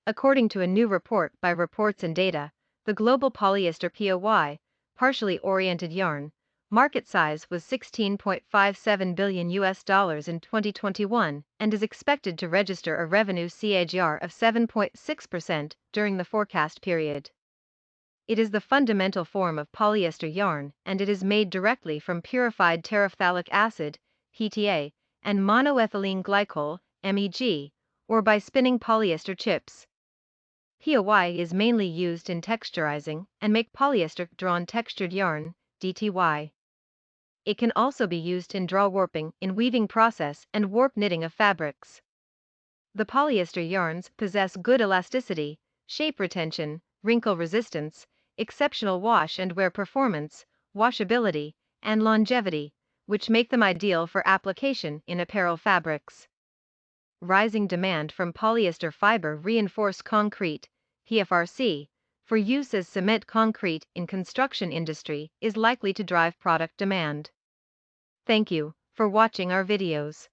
According to a new report by Reports and Data, the global polyester POY, partially oriented yarn, market size was $16.57 billion in 2021 and is expected to register a revenue CAGR of 7.6% during the forecast period. It is the fundamental form of polyester yarn, and it is made directly from purified terephthalic acid, PTA, and monoethylene glycol, MEG, or by spinning polyester chips. POY is mainly used in texturizing and make polyester drawn textured yarn, DTY. It can also be used in draw warping in weaving process and warp knitting of fabrics. The polyester yarns possess good elasticity, shape retention, wrinkle resistance, exceptional wash and wear performance, washability, and longevity, which make them ideal for application in apparel fabrics. Rising demand from polyester fiber reinforced concrete, PFRC, for use as cement concrete in construction industry is likely to drive product demand. Thank you for watching our videos.